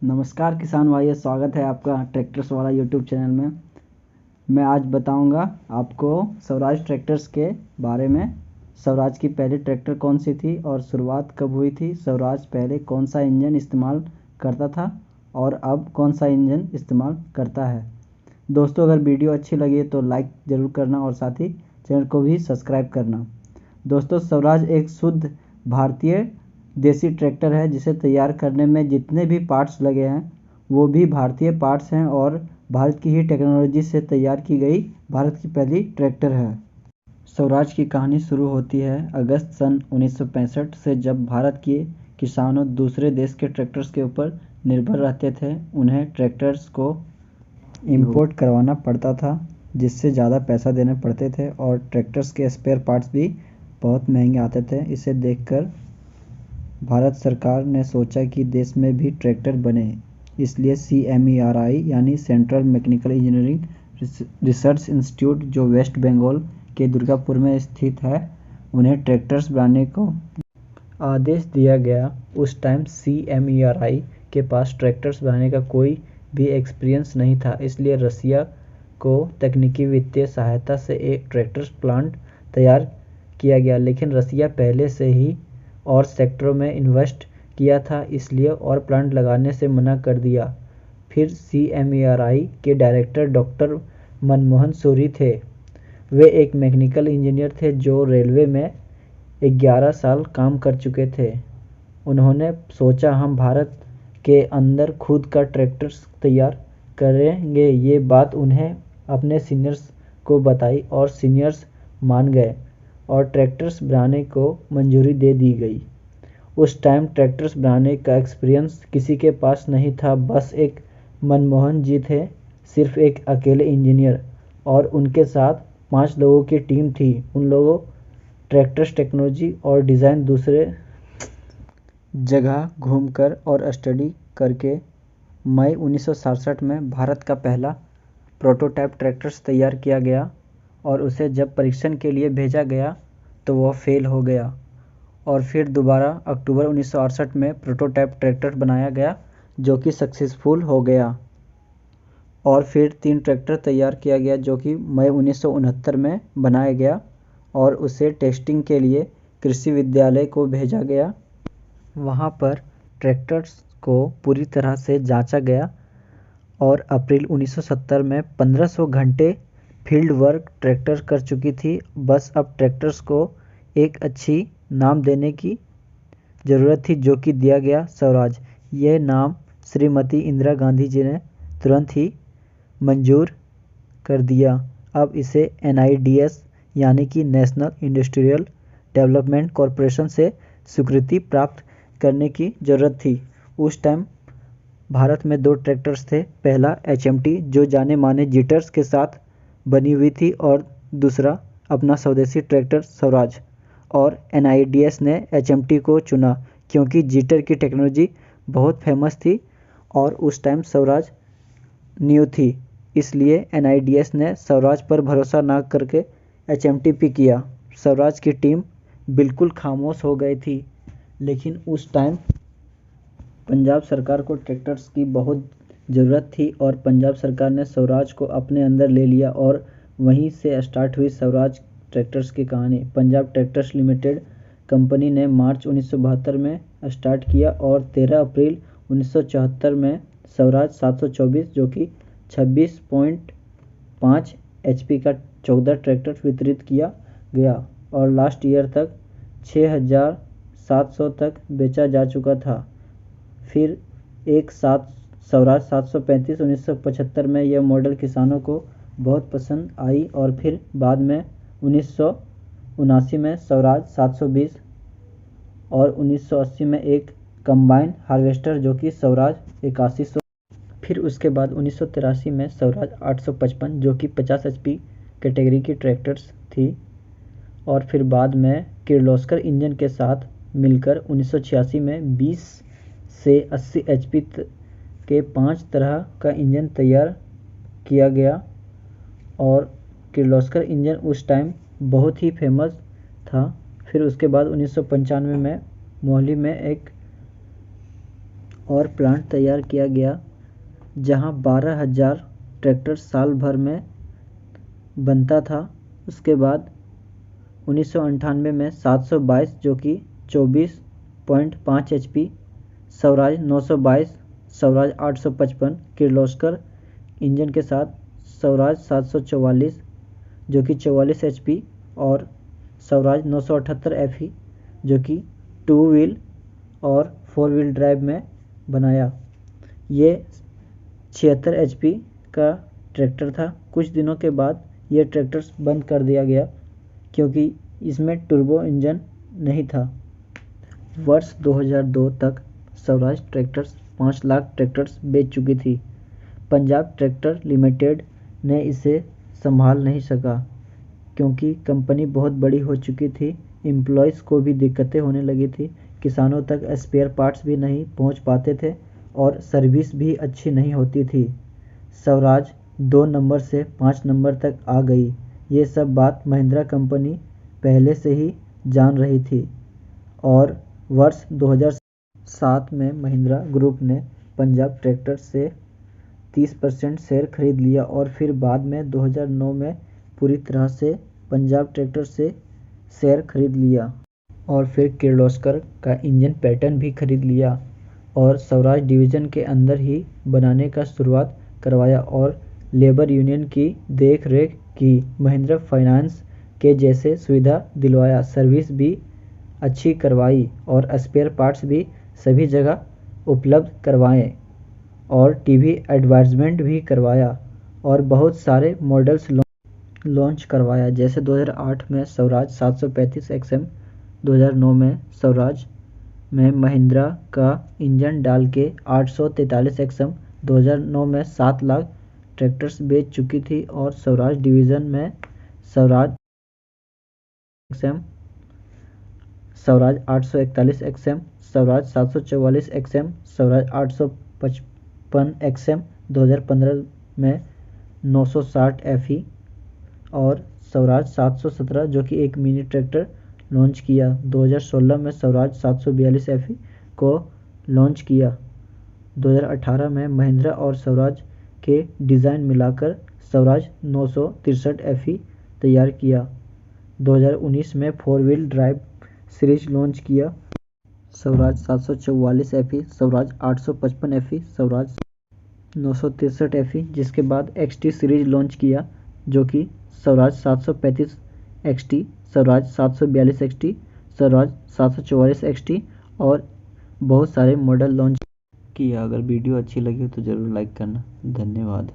नमस्कार किसान भाइयों, स्वागत है आपका ट्रैक्टर्स वाला यूट्यूब चैनल में। मैं आज बताऊंगा आपको स्वराज ट्रैक्टर्स के बारे में। स्वराज की पहली ट्रैक्टर कौन सी थी और शुरुआत कब हुई थी, स्वराज पहले कौन सा इंजन इस्तेमाल करता था और अब कौन सा इंजन इस्तेमाल करता है। दोस्तों, अगर वीडियो अच्छी लगी तो लाइक ज़रूर करना और साथ ही चैनल को भी सब्सक्राइब करना। दोस्तों, स्वराज एक शुद्ध भारतीय देसी ट्रैक्टर है जिसे तैयार करने में जितने भी पार्ट्स लगे हैं वो भी भारतीय पार्ट्स हैं और भारत की ही टेक्नोलॉजी से तैयार की गई भारत की पहली ट्रैक्टर है। स्वराज की कहानी शुरू होती है अगस्त सन 1965 से, जब भारत के किसानों दूसरे देश के ट्रैक्टर्स के ऊपर निर्भर रहते थे। उन्हें ट्रैक्टर्स को इंपोर्ट करवाना पड़ता था जिससे ज़्यादा पैसा देने पड़ते थे और ट्रैक्टर्स के स्पेयर पार्ट्स भी बहुत महंगे आते थे। इसे देखकर भारत सरकार ने सोचा कि देश में भी ट्रैक्टर बने, इसलिए CMERI यानी central mechanical engineering research institute, जो वेस्ट बंगाल के दुर्गापुर में स्थित है, उन्हें ट्रैक्टर्स बनाने को आदेश दिया गया। उस टाइम CMERI के पास ट्रैक्टर्स बनाने का कोई भी एक्सपीरियंस नहीं था, इसलिए रसिया को तकनीकी वित्तीय सहायता से एक ट्रैक्टर्स प्लांट तैयार किया गया। लेकिन रसिया पहले से ही और सेक्टरों में इन्वेस्ट किया था, इसलिए और प्लांट लगाने से मना कर दिया। फिर CMERI के डायरेक्टर डॉक्टर मनमोहन सूरी थे। वे एक मैकेनिकल इंजीनियर थे जो रेलवे में 11 साल काम कर चुके थे। उन्होंने सोचा, हम भारत के अंदर खुद का ट्रैक्टर्स तैयार करेंगे। ये बात उन्हें अपने सीनियर्स को बताई और सीनियर्स मान गए और ट्रैक्टर्स बनाने को मंजूरी दे दी गई। उस टाइम ट्रैक्टर्स बनाने का एक्सपीरियंस किसी के पास नहीं था, बस एक मनमोहन जी थे, सिर्फ एक अकेले इंजीनियर, और उनके साथ 5 लोगों की टीम थी। उन लोगों ट्रैक्टर्स टेक्नोलॉजी और डिज़ाइन दूसरे जगह घूमकर और स्टडी करके मई 1967 में भारत का पहला प्रोटोटाइप ट्रैक्टर्स तैयार किया गया और उसे जब परीक्षण के लिए भेजा गया तो वह फेल हो गया। और फिर दोबारा अक्टूबर 1968 में प्रोटोटाइप ट्रैक्टर बनाया गया जो कि सक्सेसफुल हो गया। और फिर 3 ट्रैक्टर तैयार किया गया जो कि मई 1969 में बनाया गया और उसे टेस्टिंग के लिए कृषि विद्यालय को भेजा गया। वहाँ पर ट्रैक्टर्स को पूरी तरह से जांचा गया और अप्रैल 1970 में 1500 घंटे फील्ड वर्क ट्रैक्टर कर चुकी थी। बस अब ट्रैक्टर्स को एक अच्छी नाम देने की ज़रूरत थी, जो कि दिया गया स्वराज। यह नाम श्रीमती इंदिरा गांधी जी ने तुरंत ही मंजूर कर दिया। अब इसे NIDS यानी कि नेशनल इंडस्ट्रियल डेवलपमेंट कॉरपोरेशन से स्वीकृति प्राप्त करने की ज़रूरत थी। उस टाइम भारत में 2 ट्रैक्टर्स थे, पहला HMT जो जाने माने जीटर्स के साथ बनी हुई थी और दूसरा अपना स्वदेशी ट्रैक्टर स्वराज। और NIDS ने HMT को चुना क्योंकि जीटर की टेक्नोलॉजी बहुत फेमस थी और उस टाइम स्वराज न्यू थी, इसलिए NIDS ने स्वराज पर भरोसा ना करके HMT पे किया। स्वराज की टीम बिल्कुल खामोश हो गई थी, लेकिन उस टाइम पंजाब सरकार को ट्रैक्टर्स की बहुत ज़रूरत थी और पंजाब सरकार ने स्वराज को अपने अंदर ले लिया और वहीं से स्टार्ट हुई स्वराज ट्रैक्टर्स की कहानी। पंजाब ट्रैक्टर्स लिमिटेड कंपनी ने मार्च 1972 में स्टार्ट किया और 13 अप्रैल 1974 में स्वराज 724 जो कि 26.5 HP का 14 ट्रैक्टर वितरित किया गया और लास्ट ईयर तक 6700 तक बेचा जा चुका था। फिर एक साथ स्वराज 735 1975 में यह मॉडल किसानों को बहुत पसंद आई और फिर बाद में 1979 में स्वराज 720 और 1980 में एक कंबाइन हार्वेस्टर जो कि स्वराज 8100। फिर उसके बाद 1983 में स्वराज 855 जो कि 50 HP कैटेगरी की ट्रैक्टर्स थी और फिर बाद में किर्लोस्कर इंजन के साथ मिलकर 1986 में 20 से 80 HP के 5 तरह का इंजन तैयार किया गया और किर्लोस्कर इंजन उस टाइम बहुत ही फेमस था। फिर उसके बाद 1995 में मोहाली में एक और प्लांट तैयार किया गया जहां 12,000 ट्रैक्टर साल भर में बनता था। उसके बाद 1998 में 722 जो कि 24.5 HP, स्वराज 922, स्वराज 855 किर्लोस्कर इंजन के साथ, स्वराज 744 जो कि 44 HP और स्वराज 978 FE जो कि 2 व्हील और 4 व्हील ड्राइव में बनाया। ये 76 HP का ट्रैक्टर था। कुछ दिनों के बाद ये ट्रैक्टर बंद कर दिया गया क्योंकि इसमें टर्बो इंजन नहीं था। वर्ष 2002 तक स्वराज ट्रैक्टर्स 5 लाख ट्रैक्टर्स बेच चुकी थी। पंजाब ट्रैक्टर लिमिटेड ने इसे संभाल नहीं सका क्योंकि कंपनी बहुत बड़ी हो चुकी थी। एम्प्लॉयज़ को भी दिक्कतें होने लगी थी, किसानों तक स्पेयर पार्ट्स भी नहीं पहुंच पाते थे और सर्विस भी अच्छी नहीं होती थी। स्वराज 2 नंबर से 5 नंबर तक आ गई। ये सब बात महिंद्रा कंपनी पहले से ही जान रही थी और वर्ष 2007 में महिंद्रा ग्रुप ने पंजाब ट्रैक्टर से 30% शेयर खरीद लिया और फिर बाद में 2009 में पूरी तरह से पंजाब ट्रैक्टर से शेयर खरीद लिया और फिर किर्लोस्कर का इंजन पैटर्न भी खरीद लिया और स्वराज डिवीज़न के अंदर ही बनाने का शुरुआत करवाया और लेबर यूनियन की देख रेख की। महिंद्रा फाइनेंस के जैसे सुविधा दिलवाया, सर्विस भी अच्छी करवाई और स्पेयर पार्ट्स भी सभी जगह उपलब्ध करवाए और टीवी एडवर्टाइजमेंट भी करवाया और बहुत सारे मॉडल्स लॉन्च करवाया। जैसे 2008 में स्वराज 735 XM, 2009 में स्वराज में महिंद्रा का इंजन डाल के 843 XM 2009 में 7 लाख ट्रैक्टर्स बेच चुकी थी और स्वराज डिवीज़न में Swaraj XM, Swaraj 841 XM, Swaraj 744 XM, Swaraj 855 XM 2015 में 960 FE और स्वराज 717 जो कि एक मिनी ट्रैक्टर लॉन्च किया। 2016 में स्वराज 742 FE को लॉन्च किया। 2018 में महिंद्रा और स्वराज के डिज़ाइन मिलाकर स्वराज 963 FE तैयार किया। 2019 में 4 व्हील ड्राइव सीरीज लॉन्च किया। Swaraj 744 FE, Swaraj 855 FE, Swaraj 963 FE, जिसके बाद XT सीरीज लॉन्च किया जो कि Swaraj 735 XT, Swaraj 742 XT, Swaraj 744 XT और बहुत सारे मॉडल लॉन्च किया। अगर वीडियो अच्छी लगी तो ज़रूर लाइक करना। धन्यवाद।